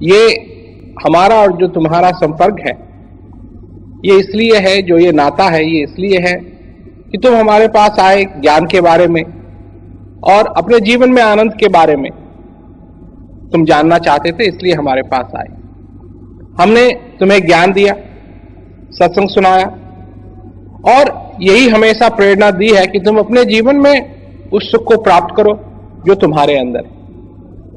ये हमारा और जो तुम्हारा संपर्क है, ये इसलिए है, जो ये नाता है ये इसलिए है कि तुम हमारे पास आए ज्ञान के बारे में और अपने जीवन में आनंद के बारे में तुम जानना चाहते थे, इसलिए हमारे पास आए। हमने तुम्हें ज्ञान दिया, सत्संग सुनाया और यही हमेशा प्रेरणा दी है कि तुम अपने जीवन में उस सुख को प्राप्त करो जो तुम्हारे अंदर है।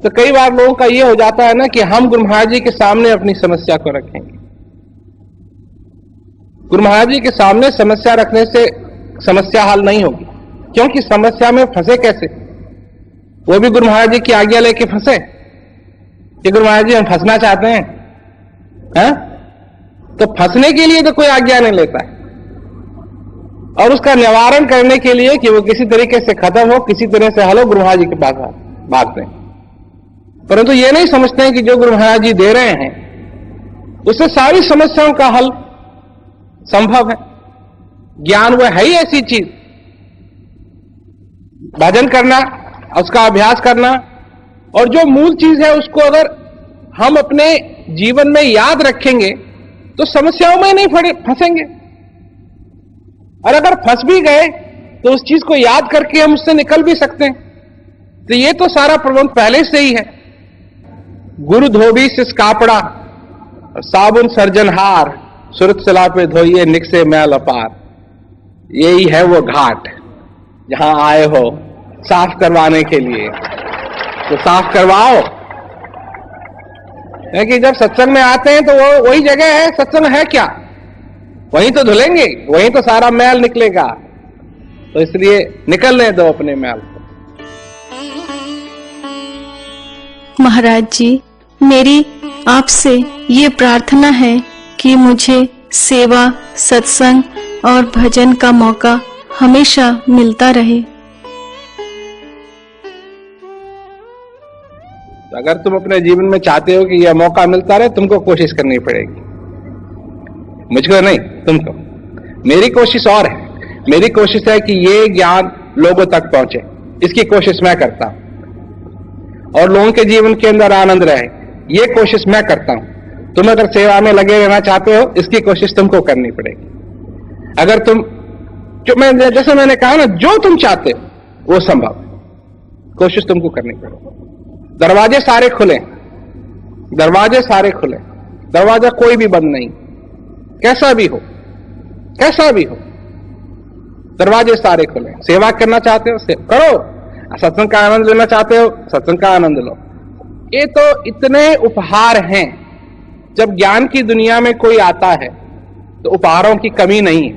तो कई बार लोगों का यह हो जाता है ना कि हम गुरु महाराज जी के सामने अपनी समस्या को रखेंगे। गुरु महाराज जी के सामने समस्या रखने से समस्या हल नहीं होगी, क्योंकि समस्या में फंसे कैसे? वो भी गुरु महाराज जी की आज्ञा लेके फंसे कि गुरु महाराज जी हम फंसना चाहते हैं, हैं? तो फंसने के लिए तो कोई आज्ञा नहीं लेता है, और उसका निवारण करने के लिए कि वो किसी तरीके से खत्म हो, किसी तरह से हल हो, गुरु महाराज जी के पास भागते हैं। परंतु ये नहीं समझते हैं कि जो गुरु महाराज जी दे रहे हैं उससे सारी समस्याओं का हल संभव है। ज्ञान वह है ही ऐसी चीज, भजन करना, उसका अभ्यास करना, और जो मूल चीज है उसको अगर हम अपने जीवन में याद रखेंगे तो समस्याओं में नहीं फंसेंगे, और अगर फंस भी गए तो उस चीज को याद करके हम उससे निकल भी सकते हैं। तो ये तो सारा प्रबंध पहले से ही है। गुरु धोबी सिस कापड़ा, साबुन सर्जनहार, सुरत सला पे धोइए निकसे मैल अपार। यही है वो घाट जहां आए हो साफ करवाने के लिए, तो साफ करवाओ। क्योंकि जब सत्संग में आते हैं तो वो वही जगह है, सत्संग है क्या, वहीं तो धुलेंगे, वहीं तो सारा मैल निकलेगा। तो इसलिए निकलने दो अपने मैल को। महाराज जी, मेरी आपसे ये प्रार्थना है कि मुझे सेवा, सत्संग और भजन का मौका हमेशा मिलता रहे। अगर तुम अपने जीवन में चाहते हो कि यह मौका मिलता रहे, तुमको कोशिश करनी पड़ेगी, मुझको नहीं, तुमको। मेरी कोशिश और है, मेरी कोशिश है कि ये ज्ञान लोगों तक पहुंचे, इसकी कोशिश मैं करता हूं, और लोगों के जीवन के अंदर आनंद रहे, ये कोशिश मैं करता हूं। तुम अगर सेवा में लगे रहना चाहते हो, इसकी कोशिश तुमको करनी पड़ेगी। अगर तुम जैसे मैंने कहा ना, जो तुम चाहते हो वो संभव, कोशिश तुमको करनी पड़ेगी। दरवाजे सारे खुले, दरवाजे सारे खुले, दरवाजा कोई भी बंद नहीं, कैसा भी हो, कैसा भी हो, दरवाजे सारे खुले। सेवा करना चाहते हो करो, सत्संग का आनंद लेना चाहते हो सत्संग का आनंद लो। ये तो इतने उपहार हैं। जब ज्ञान की दुनिया में कोई आता है तो उपहारों की कमी नहीं है,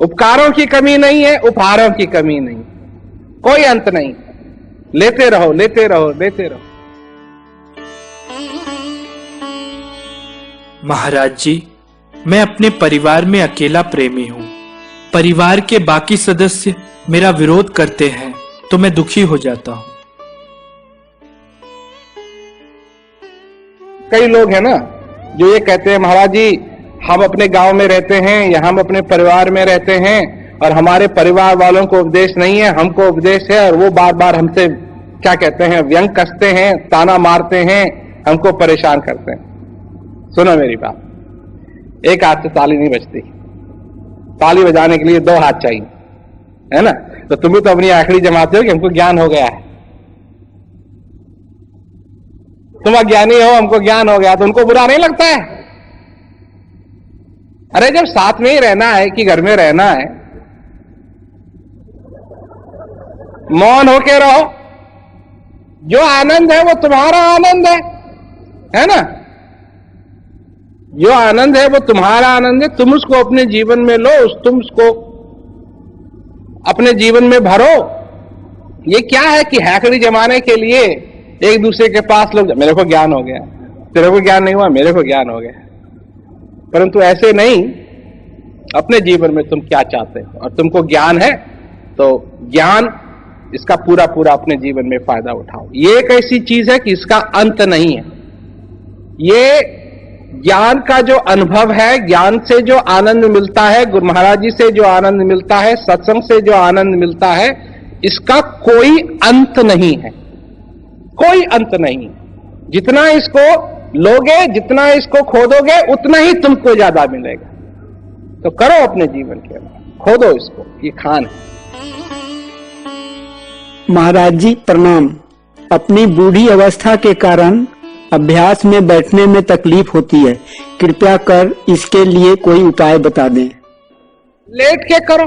उपकारों की कमी नहीं है, उपहारों की कमी नहीं, कोई अंत नहीं। लेते रहो, लेते रहो, लेते रहो। महाराज जी, मैं अपने परिवार में अकेला प्रेमी हूँ। परिवार के बाकी सदस्य मेरा विरोध करते हैं तो मैं दुखी हो जाता हूँ। कई लोग हैं ना जो ये कहते हैं, महाराज जी हम अपने गांव में रहते हैं या हम अपने परिवार में रहते हैं और हमारे परिवार वालों को उपदेश नहीं है, हमको उपदेश है, और वो बार बार हमसे क्या कहते हैं, व्यंग कसते हैं, ताना मारते हैं, हमको परेशान करते हैं। सुनो मेरी बात, एक हाथ से ताली नहीं बजती, ताली बजाने के लिए दो हाथ चाहिए, है ना? तो तुम भी तो अपनी आखिरी जमाते हो कि हमको ज्ञान हो गया है। तुम अज्ञानी हो, हमको ज्ञान हो गया, तो उनको बुरा नहीं लगता है? अरे जब साथ में ही रहना है कि घर में रहना है, मौन होके रहो। जो आनंद है वो तुम्हारा आनंद है ना? जो आनंद है वो तुम्हारा आनंद है, तुम उसको अपने जीवन में लो, तुम उसको अपने जीवन में भरो। ये क्या है कि हैकड़ी जमाने के लिए एक दूसरे के पास लोग, मेरे को ज्ञान हो गया, तेरे को ज्ञान नहीं हुआ, मेरे को ज्ञान हो गया। परंतु ऐसे नहीं, अपने जीवन में तुम क्या चाहते हो और तुमको ज्ञान है तो ज्ञान, इसका पूरा पूरा अपने जीवन में फायदा उठाओ। ये एक ऐसी चीज है कि इसका अंत नहीं है। ये ज्ञान का जो अनुभव है, ज्ञान से जो आनंद मिलता है, गुरु महाराज जी से जो आनंद मिलता है, सत्संग से जो आनंद मिलता है, इसका कोई अंत नहीं है, कोई अंत नहीं। जितना इसको लोगे, जितना इसको खोदोगे, उतना ही तुमको ज्यादा मिलेगा। तो करो अपने जीवन के अंदर, खोदो इसको, ये खान है। महाराज जी प्रणाम। अपनी बूढ़ी अवस्था के कारण अभ्यास में बैठने में तकलीफ होती है, कृपया कर इसके लिए कोई उपाय बता दें। लेट के करो।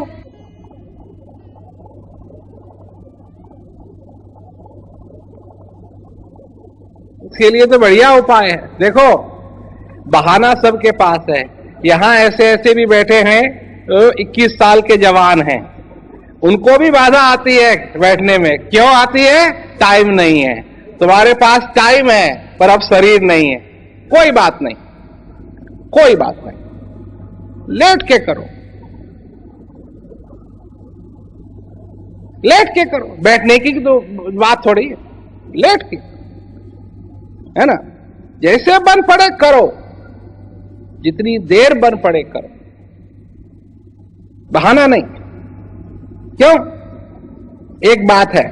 इसके लिए तो बढ़िया उपाय है। देखो, बहाना सबके पास है। यहां ऐसे ऐसे भी बैठे हैं 21 साल के जवान हैं, उनको भी बाधा आती है बैठने में। क्यों आती है? टाइम नहीं है। तुम्हारे पास टाइम है पर अब शरीर नहीं है। कोई बात नहीं, कोई बात नहीं, लेट के करो, लेट के करो। बैठने की तो बात थोड़ी है, लेट के, है ना। जैसे बन पड़े करो, जितनी देर बन पड़े करो, बहाना नहीं। क्यों? एक बात है,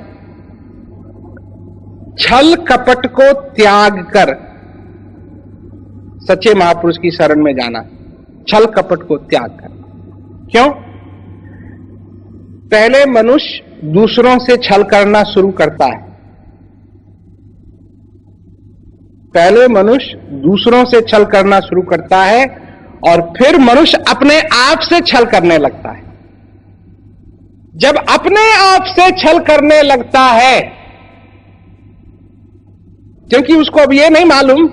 छल कपट को त्याग कर सच्चे महापुरुष की शरण में जाना। छल कपट को त्याग कर। क्यों? पहले मनुष्य दूसरों से छल करना शुरू करता है। पहले मनुष्य दूसरों से छल करना शुरू करता है और फिर मनुष्य अपने आप से छल करने लगता है। जब अपने आप से छल करने लगता है, क्योंकि उसको अब यह नहीं मालूम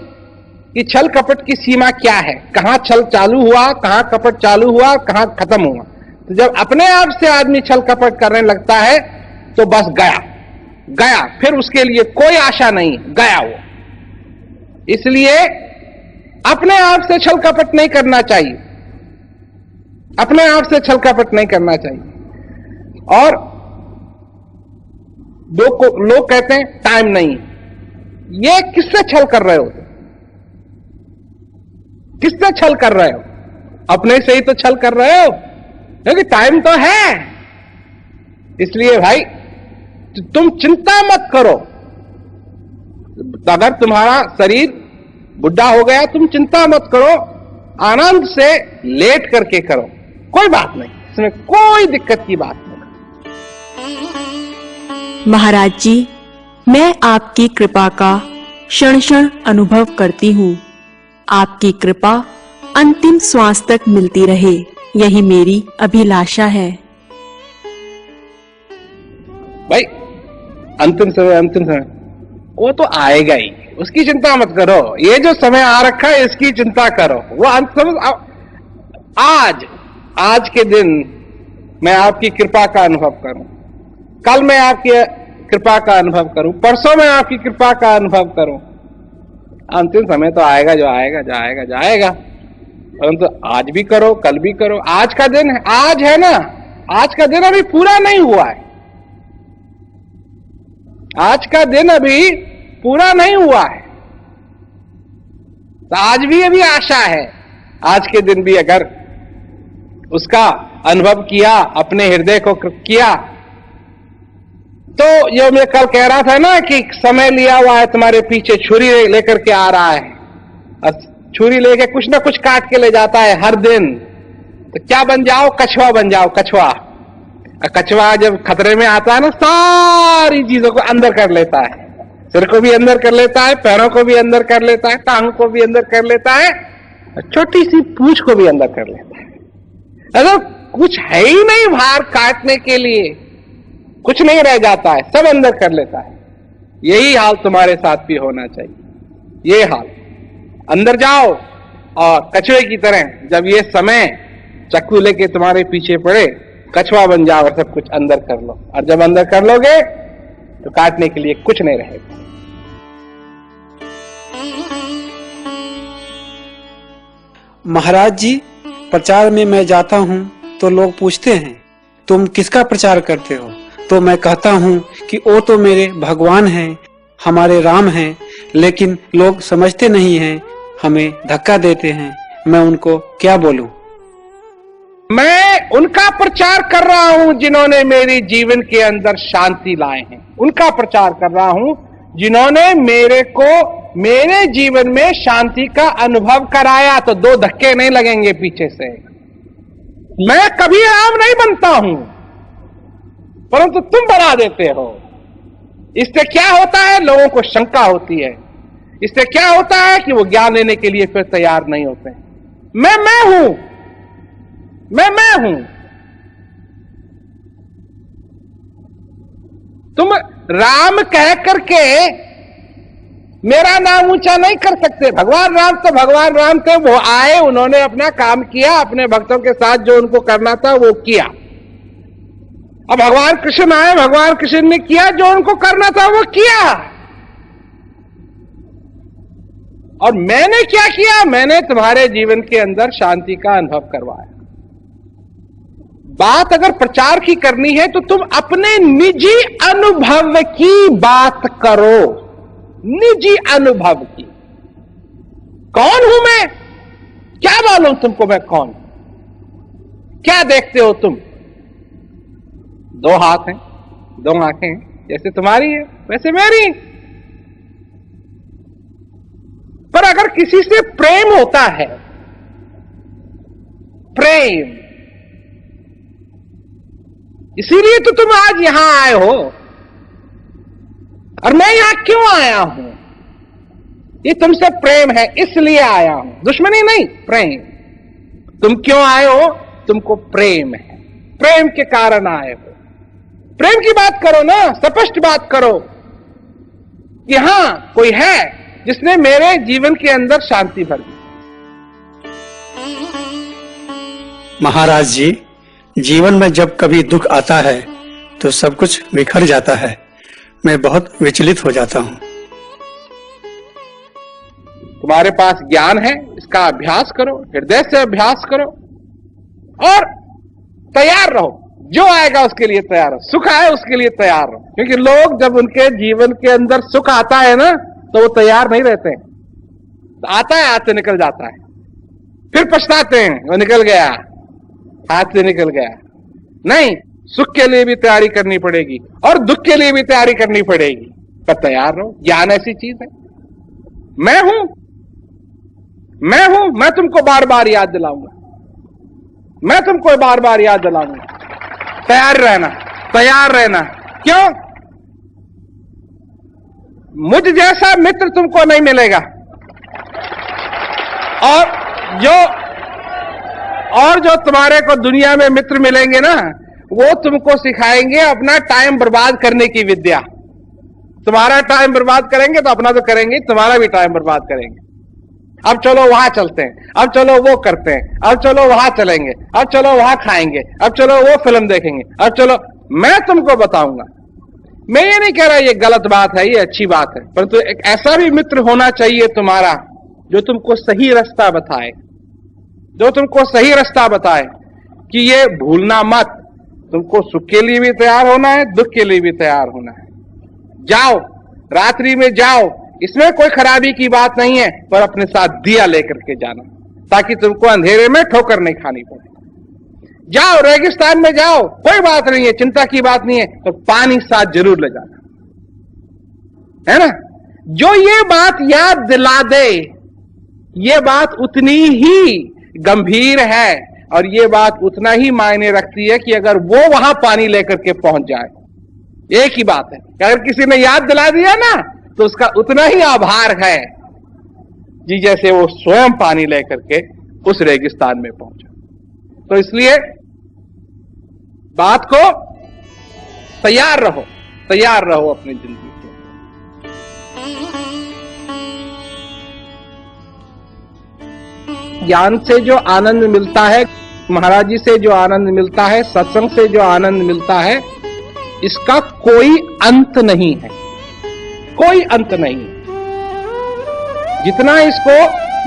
कि छल कपट की सीमा क्या है, कहां छल चालू हुआ, कहां कपट चालू हुआ, कहां खत्म हुआ। तो जब अपने आप से आदमी छल कपट करने लगता है तो बस गया, गया, फिर उसके लिए कोई आशा नहीं, गया वो। इसलिए अपने आप से छल कपट नहीं करना चाहिए, अपने आप से छल कपट नहीं करना चाहिए। और लोग कहते हैं टाइम नहीं। ये किससे छल कर रहे हो? किससे छल कर रहे हो? अपने से ही तो छल कर रहे हो, क्योंकि टाइम तो है। इसलिए भाई तुम चिंता मत करो। अगर तुम्हारा शरीर बुढ़ा हो गया, तुम चिंता मत करो, आनंद से लेट करके करो, कोई बात नहीं, इसमें कोई दिक्कत की बात नहीं। महाराज जी, मैं आपकी कृपा का क्षण क्षण अनुभव करती हूँ। आपकी कृपा अंतिम श्वास तक मिलती रहे, यही मेरी अभिलाषा है। भाई अंतिम समय वो तो आएगा ही, उसकी चिंता मत करो। ये जो समय आ रखा है इसकी चिंता करो। वो आज के दिन मैं आपकी कृपा का अनुभव करूं, कल मैं आपकी कृपा का अनुभव करूं, परसों मैं आपकी कृपा का अनुभव करूं। अंतिम समय तो आएगा, जो आएगा जाएगा जाएगा, परंतु आज भी करो, कल भी करो। आज का दिन है, आज है ना, आज का दिन अभी पूरा नहीं हुआ है, आज का दिन अभी पूरा नहीं हुआ है, तो आज भी अभी आशा है। आज के दिन भी अगर उसका अनुभव किया, अपने हृदय को किया, तो जो मैं कल कह रहा था ना कि समय लिया हुआ है तुम्हारे पीछे, छुरी लेकर के आ रहा है, और छुरी लेके कुछ ना कुछ काट के ले जाता है हर दिन। तो क्या बन जाओ? कछुआ बन जाओ, कछुआ। कछुआ जब खतरे में आता है ना, सारी चीजों को अंदर कर लेता है, सिर को भी अंदर कर लेता है, पैरों को भी अंदर कर लेता है, टांग को भी अंदर कर लेता है, छोटी सी पूंछ को भी अंदर कर लेता है। अगर कुछ है ही नहीं बाहर काटने के लिए, कुछ नहीं रह जाता है, सब अंदर कर लेता है। यही हाल तुम्हारे साथ भी होना चाहिए। ये हाल, अंदर जाओ और कछुए की तरह जब ये समय चाकू लेके तुम्हारे पीछे पड़े, कछुआ बन जाओ और सब कुछ अंदर कर लो। और जब अंदर कर लोगे तो काटने के लिए कुछ नहीं रहेगा। महाराज जी, प्रचार में मैं जाता हूँ तो लोग पूछते हैं तुम किसका प्रचार करते हो? तो मैं कहता हूँ कि वो तो मेरे भगवान हैं, हमारे राम हैं, लेकिन लोग समझते नहीं हैं, हमें धक्का देते हैं। मैं उनको क्या बोलूं? मैं उनका प्रचार कर रहा हूं जिन्होंने मेरे जीवन के अंदर शांति लाए हैं, उनका प्रचार कर रहा हूं जिन्होंने मेरे को मेरे जीवन में शांति का अनुभव कराया तो दो धक्के नहीं लगेंगे पीछे से। मैं कभी राम नहीं बनता हूं, परंतु तुम बना देते हो। इससे क्या होता है, लोगों को शंका होती है। इससे क्या होता है कि वो ज्ञान लेने के लिए फिर तैयार नहीं होते। मैं हूं, मैं हूं। तुम राम कह करके मेरा नाम ऊंचा नहीं कर सकते। भगवान राम तो भगवान राम थे, वो आए, उन्होंने अपना काम किया, अपने भक्तों के साथ जो उनको करना था वो किया। अब भगवान कृष्ण आए, भगवान कृष्ण ने किया जो उनको करना था वो किया। और मैंने क्या किया, मैंने तुम्हारे जीवन के अंदर शांति का अनुभव करवाया। बात अगर प्रचार की करनी है तो तुम अपने निजी अनुभव की बात करो, निजी अनुभव की। कौन हूं मैं, क्या मालूम तुमको मैं कौन, क्या देखते हो तुम? दो हाथ हैं, दो आंखें हैं, जैसे तुम्हारी है वैसे मेरी। पर अगर किसी से प्रेम होता है, प्रेम, इसीलिए तो तुम आज यहां आए हो। और मैं यहां क्यों आया हूं, ये तुमसे प्रेम है इसलिए आया हूं, दुश्मनी नहीं, प्रेम। तुम क्यों आए हो, तुमको प्रेम है, प्रेम के कारण आए हो। प्रेम की बात करो ना, स्पष्ट बात करो कि हां कोई है जिसने मेरे जीवन के अंदर शांति भर दी। महाराज जी, जीवन में जब कभी दुख आता है तो सब कुछ बिखर जाता है। मैं बहुत विचलित हो जाता हूं। तुम्हारे पास ज्ञान है, इसका अभ्यास करो, हृदय से अभ्यास करो और तैयार रहो। जो आएगा उसके लिए तैयार रहो, सुख आए उसके लिए तैयार रहो। क्योंकि लोग जब उनके जीवन के अंदर सुख आता है ना तो वो तैयार नहीं रहते हैं। तो आता है, आते निकल जाता है, फिर पछताते हैं, वो निकल गया, हाथ से निकल गया। नहीं, सुख के लिए भी तैयारी करनी पड़ेगी और दुख के लिए भी तैयारी करनी पड़ेगी, पर तैयार रहो। ज्ञान ऐसी चीज है। मैं हूं, मैं हूं, मैं तुमको बार बार याद दिलाऊंगा, मैं तुमको बार बार याद दिलाऊंगा। तैयार रहना, तैयार रहना। क्यों? मुझ जैसा मित्र तुमको नहीं मिलेगा। और जो तुम्हारे को दुनिया में मित्र मिलेंगे ना, वो तुमको सिखाएंगे अपना टाइम बर्बाद करने की विद्या। तुम्हारा टाइम बर्बाद करेंगे तो अपना तो करेंगे, तुम्हारा भी टाइम बर्बाद करेंगे। अब चलो वहां चलते हैं, अब चलो वो करते हैं, अब चलो वहां चलेंगे, अब चलो वहां खाएंगे, अब चलो वो फिल्म देखेंगे, अब चलो। मैं तुमको बताऊंगा, मैं ये नहीं कह रहा ये गलत बात है, ये अच्छी बात है, परंतु एक ऐसा भी मित्र होना चाहिए तुम्हारा जो तुमको सही रास्ता बताए, जो तुमको सही रास्ता बताए कि ये भूलना मत। तुमको सुख के लिए भी तैयार होना है, दुख के लिए भी तैयार होना है। जाओ, रात्रि में जाओ, इसमें कोई खराबी की बात नहीं है, पर अपने साथ दिया लेकर के जाना ताकि तुमको अंधेरे में ठोकर नहीं खानी पड़े। जाओ, रेगिस्तान में जाओ, कोई बात नहीं है, चिंता की बात नहीं है, तो पानी साथ जरूर ले जाना, है ना। जो ये बात याद दिला दे, ये बात उतनी ही गंभीर है और ये बात उतना ही मायने रखती है कि अगर वो वहां पानी लेकर के पहुंच जाए। एक ही बात है, अगर किसी ने याद दिला दिया ना तो उसका उतना ही आभार है जी जैसे वो स्वयं पानी लेकर के उस रेगिस्तान में पहुंचा। तो इसलिए बात को तैयार रहो, तैयार रहो अपनी जिंदगी से। ज्ञान से जो आनंद मिलता है, महाराज जी से जो आनंद मिलता है, सत्संग से जो आनंद मिलता है, इसका कोई अंत नहीं है, कोई अंत नहीं। जितना इसको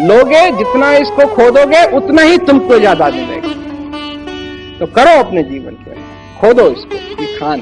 लोगे, जितना इसको खोदोगे, उतना ही तुमको ज्यादा मिलेगा। तो करो अपने जीवन के, खोदो इसको, ये खान।